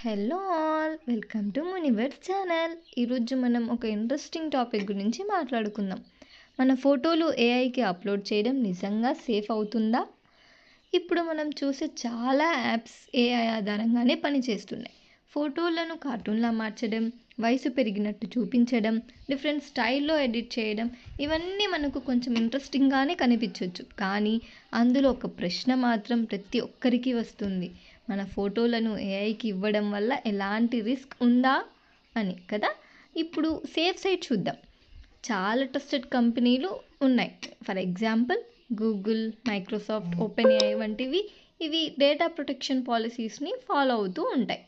Hello all, welcome to Muniverse channel. ఈరోజు మనం ఒక ఇంట్రెస్టింగ్ టాపిక్ గురించి మాట్లాడుకుందాం. మన ఫోటోలు ఏఐకి అప్లోడ్ చేయడం నిజంగా సేఫ్ అవుతుందా? ఇప్పుడు మనం చూసే చాలా యాప్స్ ఏఐ ఆధారంగానే పనిచేస్తున్నాయి. ఫోటోలను కార్టూన్లా మార్చడం, వయసు పెరిగినట్టు చూపించడం, డిఫరెంట్ స్టైల్లో ఎడిట్ చేయడం, ఇవన్నీ మనకు కొంచెం ఇంట్రెస్టింగ్గానే కనిపించవచ్చు. కానీ అందులో ఒక ప్రశ్న మాత్రం ప్రతి ఒక్కరికి వస్తుంది: మన ఫోటోలను ఏఐకి ఇవ్వడం వల్ల ఎలాంటి రిస్క్ ఉందా అని కదా. ఇప్పుడు సేఫ్ సైడ్ చూద్దాం. చాలా ట్రస్టెడ్ కంపెనీలు ఉన్నాయి. For example Google, Microsoft, open AI వంటివి. ఇవి డేటా ప్రొటెక్షన్ పాలసీస్ని ఫాలో అవుతూ ఉంటాయి.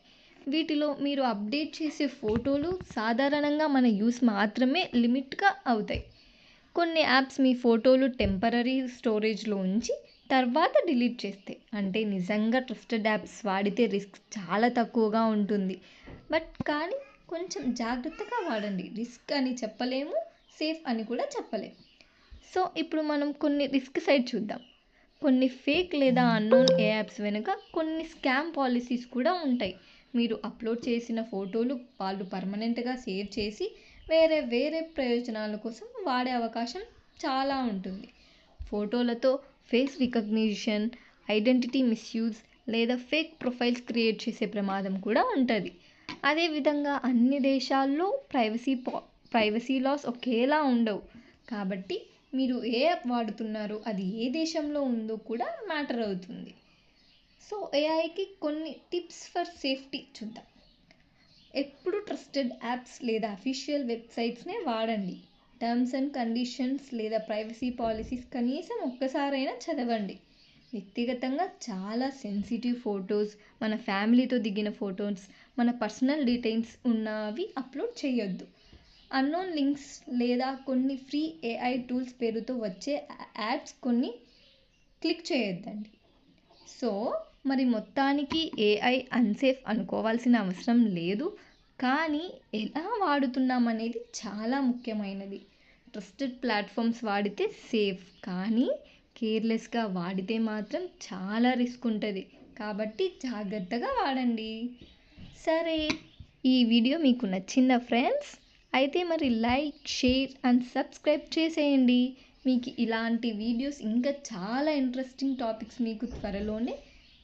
వీటిలో మీరు అప్డేట్ చేసే ఫోటోలు సాధారణంగా మన యూస్ మాత్రమే లిమిట్గా అవుతాయి. కొన్ని యాప్స్ మీ ఫోటోలు టెంపరరీ స్టోరేజ్లో ఉంచి తర్వాత డిలీట్ చేస్తాయి. అంటే నిజంగా ట్రస్టెడ్ యాప్స్ వాడితే రిస్క్ చాలా తక్కువగా ఉంటుంది. కానీ కొంచెం జాగ్రత్తగా వాడండి. రిస్క్ అని చెప్పలేము, సేఫ్ అని కూడా చెప్పలేము. సో ఇప్పుడు మనం కొన్ని రిస్క్ సైడ్ చూద్దాం. కొన్ని ఫేక్ లేదా అన్నోన్ ఏ యాప్స్ వెనుక కొన్ని స్కామ్ పాలసీస్ కూడా ఉంటాయి. మీరు అప్లోడ్ చేసిన ఫోటోలు వాళ్ళు పర్మనెంట్గా సేవ్ చేసి వేరే ప్రయోజనాల కోసం వాడే అవకాశం చాలా ఉంటుంది. ఫోటోలతో ఫేస్ రికగ్నిషన్, ఐడెంటిటీ మిస్యూజ్ లేదా ఫేక్ ప్రొఫైల్స్ క్రియేట్ చేసే ప్రమాదం కూడా ఉంటుంది. అదేవిధంగా అన్ని దేశాల్లో ప్రైవసీ లాస్ ఒకేలా ఉండవు. కాబట్టి మీరు ఏ యాప్ వాడుతున్నారో అది ఏ దేశంలో ఉందో కూడా మ్యాటర్ అవుతుంది. సో ఏఐకి కొన్ని టిప్స్ ఫర్ సేఫ్టీ చూద్దాం. ఎప్పుడు ట్రస్టెడ్ యాప్స్ లేదా అఫీషియల్ వెబ్సైట్స్నే వాడండి. టర్మ్స్ అండ్ కండిషన్స్ లేదా ప్రైవసీ పాలసీస్ కనీసం ఒక్కసారైనా చదవండి. వ్యక్తిగతంగా చాలా సెన్సిటివ్ ఫొటోస్, మన ఫ్యామిలీతో దిగిన ఫొటోస్, మన పర్సనల్ డీటెయిల్స్ ఉన్నవి అప్లోడ్ చేయొద్దు. అన్నోన్ లింక్స్ లేదా కొన్ని ఫ్రీ ఏఐ టూల్స్ పేరుతో వచ్చే యాడ్స్ కొన్ని క్లిక్ చేయొద్దండి. సో మరి మొత్తానికి ఏఐ అన్సేఫ్ అనుకోవాల్సిన అవసరం లేదు. కానీ ఎలా వాడుతున్నాం అనేది చాలా ముఖ్యమైనది. ట్రస్టెడ్ ప్లాట్ఫామ్స్ వాడితే సేఫ్, కానీ కేర్లెస్గా వాడితే మాత్రం చాలా రిస్క్ ఉంటుంది. కాబట్టి జాగ్రత్తగా వాడండి. సరే, ఈ వీడియో మీకు నచ్చిందా ఫ్రెండ్స్? అయితే మరి లైక్, షేర్ అండ్ సబ్స్క్రైబ్ చేసేయండి. మీకు ఇలాంటి వీడియోస్ ఇంకా చాలా ఇంట్రెస్టింగ్ టాపిక్స్ మీకు త్వరలోనే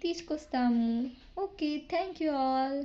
తీసుకొస్తాము. Okay, thank you all.